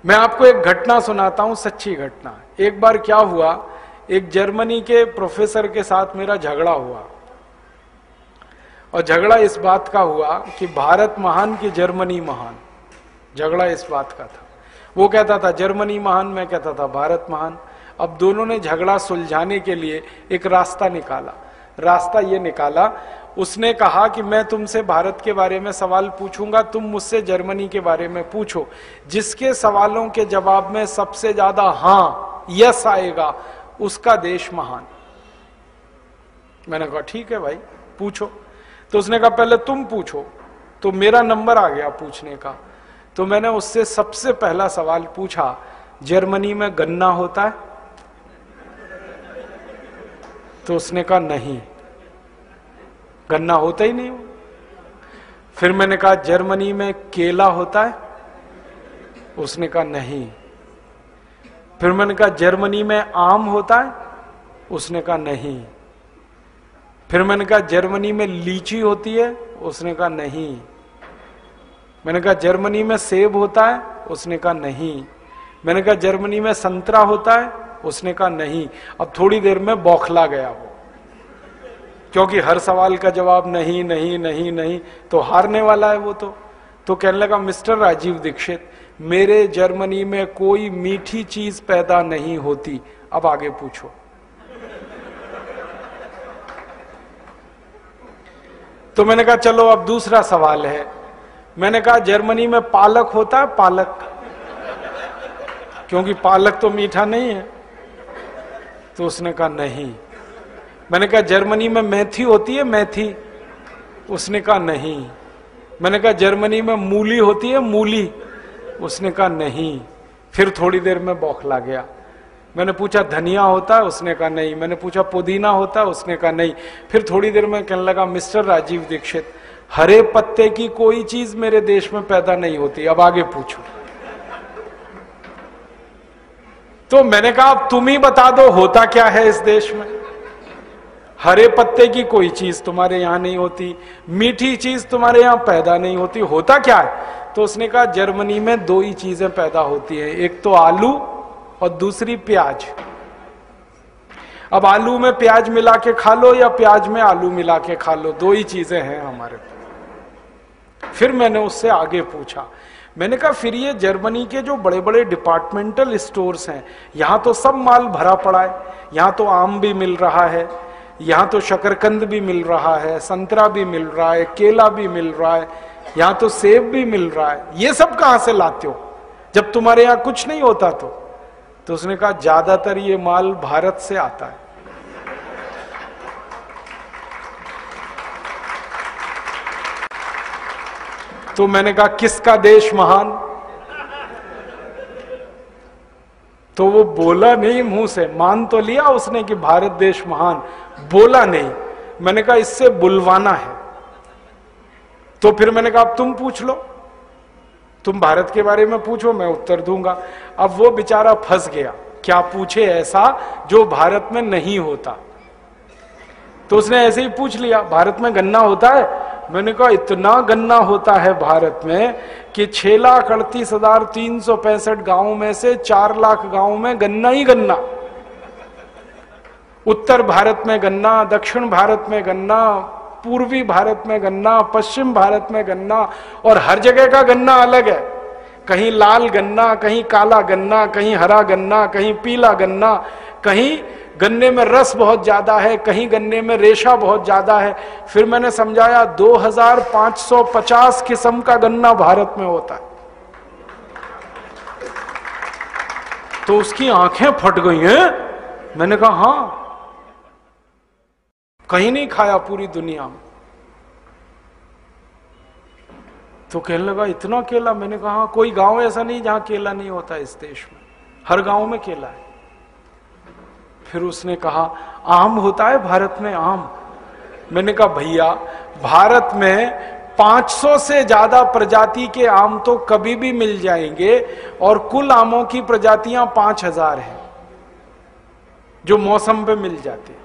मैं आपको एक घटना सुनाता हूं, सच्ची घटना। एक बार क्या हुआ, एक जर्मनी के प्रोफेसर के साथ मेरा झगड़ा हुआ, और झगड़ा इस बात का हुआ कि भारत महान कि जर्मनी महान। झगड़ा इस बात का था, वो कहता था जर्मनी महान, मैं कहता था भारत महान। अब दोनों ने झगड़ा सुलझाने के लिए एक रास्ता निकाला। रास्ता ये निकाला, उसने कहा कि मैं तुमसे भारत के बारे में सवाल पूछूंगा, तुम मुझसे जर्मनी के बारे में पूछो। जिसके सवालों के जवाब में सबसे ज्यादा हाँ यस आएगा उसका देश महान। मैंने कहा ठीक है भाई पूछो। तो उसने कहा पहले तुम पूछो। तो मेरा नंबर आ गया पूछने का। तो मैंने उससे सबसे पहला सवाल पूछा, जर्मनी में गन्ना होता है? तो उसने कहा नहीं, गन्ना होता ही नहीं। फिर मैंने कहा जर्मनी में केला होता है? उसने कहा नहीं। फिर मैंने कहा जर्मनी में आम होता है? उसने कहा नहीं। फिर मैंने कहा जर्मनी में लीची होती है? उसने कहा नहीं। मैंने कहा जर्मनी में सेब होता है? उसने कहा नहीं। मैंने कहा जर्मनी में संतरा होता है? उसने कहा नहीं। अब थोड़ी देर में बौखला गया वो, क्योंकि हर सवाल का जवाब नहीं नहीं नहीं नहीं, तो हारने वाला है वो। तो कहने लगा मिस्टर राजीव दीक्षित, मेरे जर्मनी में कोई मीठी चीज पैदा नहीं होती, अब आगे पूछो। तो मैंने कहा चलो अब दूसरा सवाल है। मैंने कहा जर्मनी में पालक होता है? पालक, क्योंकि पालक तो मीठा नहीं है। तो उसने कहा नहीं। मैंने कहा जर्मनी में मेथी होती है? मेथी? उसने कहा नहीं। मैंने कहा जर्मनी में मूली होती है? मूली? उसने कहा नहीं। फिर थोड़ी देर में बौखला गया। मैंने पूछा धनिया होता है? उसने कहा नहीं। मैंने पूछा पुदीना होता है? उसने कहा नहीं। फिर थोड़ी देर में कहने लगा मिस्टर राजीव दीक्षित, हरे पत्ते की कोई चीज मेरे देश में पैदा नहीं होती, अब आगे पूछो। तो मैंने कहा अब तुम ही बता दो होता क्या है इस देश में। हरे पत्ते की कोई चीज तुम्हारे यहां नहीं होती, मीठी चीज तुम्हारे यहां पैदा नहीं होती, होता क्या है? तो उसने कहा जर्मनी में दो ही चीजें पैदा होती हैं, एक तो आलू और दूसरी प्याज। अब आलू में प्याज मिला के खा लो या प्याज में आलू मिला के खा लो, दो ही चीजें हैं हमारे पास। फिर मैंने उससे आगे पूछा, मैंने कहा फिर ये जर्मनी के जो बड़े बड़े डिपार्टमेंटल स्टोर्स हैं, यहां तो सब माल भरा पड़ा है, यहां तो आम भी मिल रहा है, यहां तो शकरकंद भी मिल रहा है, संतरा भी मिल रहा है, केला भी मिल रहा है, यहां तो सेब भी मिल रहा है, ये सब कहां से लाते हो जब तुम्हारे यहां कुछ नहीं होता? तो उसने कहा ज्यादातर ये माल भारत से आता है। तो मैंने कहा किसका देश महान? तो वो बोला नहीं मुंह से, मान तो लिया उसने कि भारत देश महान, बोला नहीं। मैंने कहा इससे बुलवाना है। तो फिर मैंने कहा अब तुम पूछ लो, तुम भारत के बारे में पूछो, मैं उत्तर दूंगा। अब वो बेचारा फंस गया, क्या पूछे ऐसा जो भारत में नहीं होता। तो उसने ऐसे ही पूछ लिया भारत में गन्ना होता है? मैंने कहा इतना गन्ना होता है भारत में कि 6,38,365 गांवों में से 4 लाख गांवों में गन्ना ही गन्ना। उत्तर भारत में गन्ना, दक्षिण भारत में गन्ना, पूर्वी भारत में गन्ना, पश्चिम भारत में गन्ना, और हर जगह का गन्ना अलग है। कहीं लाल गन्ना, कहीं काला गन्ना, कहीं हरा गन्ना, कहीं पीला गन्ना, कहीं गन्ने में रस बहुत ज्यादा है, कहीं गन्ने में रेशा बहुत ज्यादा है। फिर मैंने समझाया 2550 किस्म का गन्ना भारत में होता है। तो उसकी आंखें फट गई हैं। मैंने कहा हाँ, कहीं नहीं खाया पूरी दुनिया में। तो कहने लगा इतना केला? मैंने कहा हाँ, कोई गांव ऐसा नहीं जहां केला नहीं होता इस देश में, हर गांव में केला है। फिर उसने कहा आम होता है भारत में? आम? मैंने कहा भैया भारत में 500 से ज्यादा प्रजाति के आम तो कभी भी मिल जाएंगे, और कुल आमों की प्रजातियां 5000 हैं जो मौसम पे मिल जाती है।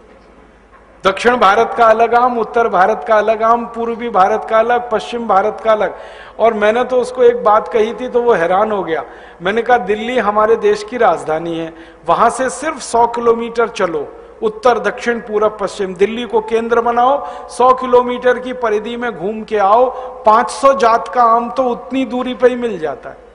दक्षिण भारत का अलग आम, उत्तर भारत का अलग आम, पूर्वी भारत का अलग, पश्चिम भारत का अलग। और मैंने तो उसको एक बात कही थी तो वो हैरान हो गया। मैंने कहा दिल्ली हमारे देश की राजधानी है, वहां से सिर्फ 100 किलोमीटर चलो, उत्तर दक्षिण पूरब पश्चिम, दिल्ली को केंद्र बनाओ, 100 किलोमीटर की परिधि में घूम के आओ, 500 जात का आम तो उतनी दूरी पर ही मिल जाता है।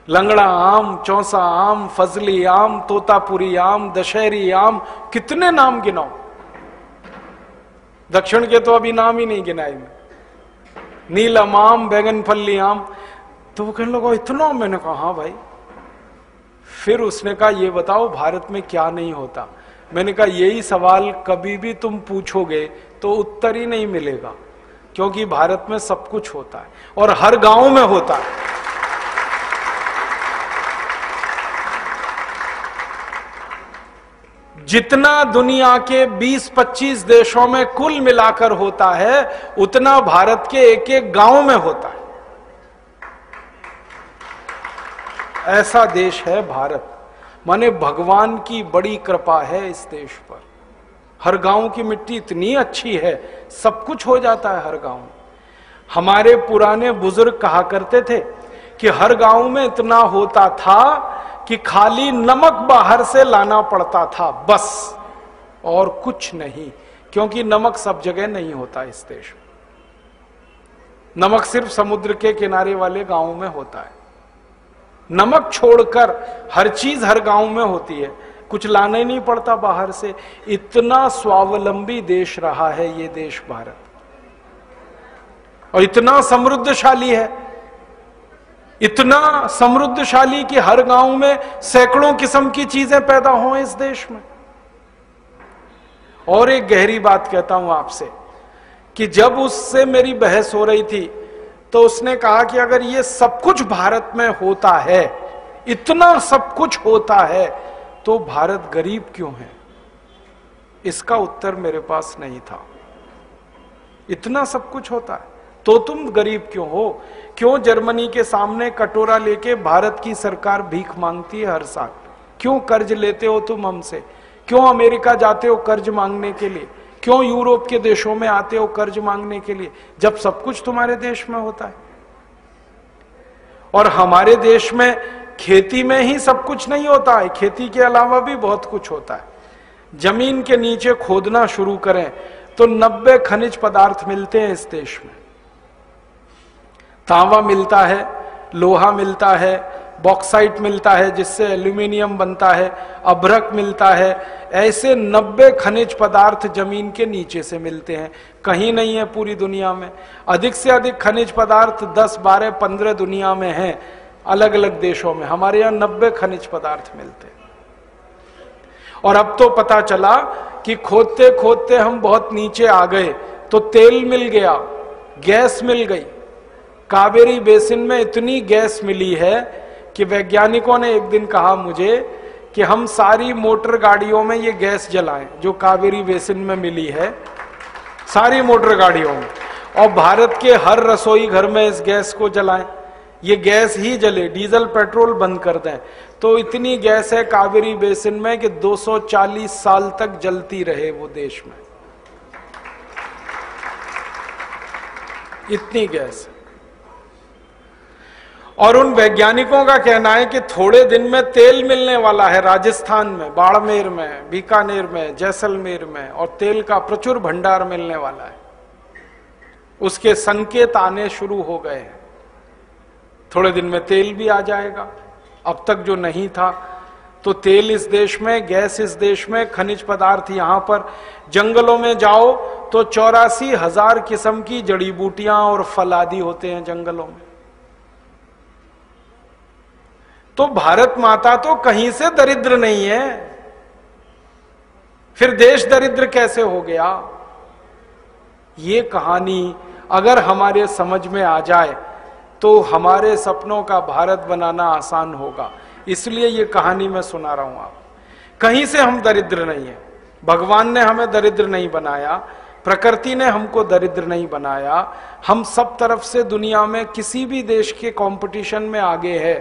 लंगड़ा आम, चौसा आम, फजली आम, तोतापुरी आम, दशहरी आम, कितने नाम गिनाओ। दक्षिण के तो अभी नाम ही नहीं गिनाए मैं। नीलम आम, बैगनफली आम। तो वो कहने लगा इतना? मैंने कहा हाँ भाई। फिर उसने कहा ये बताओ भारत में क्या नहीं होता। मैंने कहा यही सवाल कभी भी तुम पूछोगे तो उत्तर ही नहीं मिलेगा, क्योंकि भारत में सब कुछ होता है और हर गांव में होता है। जितना दुनिया के 20-25 देशों में कुल मिलाकर होता है, उतना भारत के एक एक गांव में होता है। ऐसा देश है भारत। माने भगवान की बड़ी कृपा है इस देश पर। हर गांव की मिट्टी इतनी अच्छी है, सब कुछ हो जाता है हर गांव में। हमारे पुराने बुजुर्ग कहा करते थे कि हर गांव में इतना होता था कि खाली नमक बाहर से लाना पड़ता था बस, और कुछ नहीं, क्योंकि नमक सब जगह नहीं होता इस देश में। नमक सिर्फ समुद्र के किनारे वाले गांवों में होता है। नमक छोड़कर हर चीज हर गांव में होती है, कुछ लाना ही नहीं पड़ता बाहर से। इतना स्वावलंबी देश रहा है ये देश भारत, और इतना समृद्धशाली है, इतना समृद्धशाली कि हर गांव में सैकड़ों किस्म की चीजें पैदा हो इस देश में। और एक गहरी बात कहता हूं आपसे कि जब उससे मेरी बहस हो रही थी तो उसने कहा कि अगर ये सब कुछ भारत में होता है, इतना सब कुछ होता है, तो भारत गरीब क्यों है? इसका उत्तर मेरे पास नहीं था। इतना सब कुछ होता है तो तुम गरीब क्यों हो? क्यों जर्मनी के सामने कटोरा लेके भारत की सरकार भीख मांगती है हर साल? क्यों कर्ज लेते हो तुम हमसे? क्यों अमेरिका जाते हो कर्ज मांगने के लिए? क्यों यूरोप के देशों में आते हो कर्ज मांगने के लिए, जब सब कुछ तुम्हारे देश में होता है? और हमारे देश में खेती में ही सब कुछ नहीं होता है, खेती के अलावा भी बहुत कुछ होता है। जमीन के नीचे खोदना शुरू करें तो 90 खनिज पदार्थ मिलते हैं इस देश में। तांबा मिलता है, लोहा मिलता है, बॉक्साइट मिलता है जिससे एल्यूमिनियम बनता है, अभ्रक मिलता है। ऐसे 90 खनिज पदार्थ जमीन के नीचे से मिलते हैं, कहीं नहीं है पूरी दुनिया में। अधिक से अधिक खनिज पदार्थ 10, 12, 15 दुनिया में हैं, अलग अलग देशों में। हमारे यहाँ 90 खनिज पदार्थ मिलते हैं। और अब तो पता चला कि खोदते खोदते हम बहुत नीचे आ गए तो तेल मिल गया, गैस मिल गई। कावेरी बेसिन में इतनी गैस मिली है कि वैज्ञानिकों ने एक दिन कहा मुझे कि हम सारी मोटर गाड़ियों में ये गैस जलाएं जो कावेरी बेसिन में मिली है, सारी मोटर गाड़ियों में, और भारत के हर रसोई घर में इस गैस को जलाएं। ये गैस ही जले, डीजल पेट्रोल बंद कर दें तो इतनी गैस है कावेरी बेसिन में कि 240 साल तक जलती रहे वो देश में, इतनी गैस है। और उन वैज्ञानिकों का कहना है कि थोड़े दिन में तेल मिलने वाला है राजस्थान में, बाड़मेर में, बीकानेर में, जैसलमेर में, और तेल का प्रचुर भंडार मिलने वाला है। उसके संकेत आने शुरू हो गए हैं। थोड़े दिन में तेल भी आ जाएगा, अब तक जो नहीं था। तो तेल इस देश में, गैस इस देश में, खनिज पदार्थ यहां पर। जंगलों में जाओ तो 84,000 किस्म की जड़ी बूटियां और फल आदि होते हैं जंगलों में। तो भारत माता तो कहीं से दरिद्र नहीं है, फिर देश दरिद्र कैसे हो गया? ये कहानी अगर हमारे समझ में आ जाए तो हमारे सपनों का भारत बनाना आसान होगा। इसलिए ये कहानी मैं सुना रहा हूं आप। कहीं से हम दरिद्र नहीं है, भगवान ने हमें दरिद्र नहीं बनाया, प्रकृति ने हमको दरिद्र नहीं बनाया। हम सब तरफ से दुनिया में किसी भी देश के कंपटीशन में आगे है।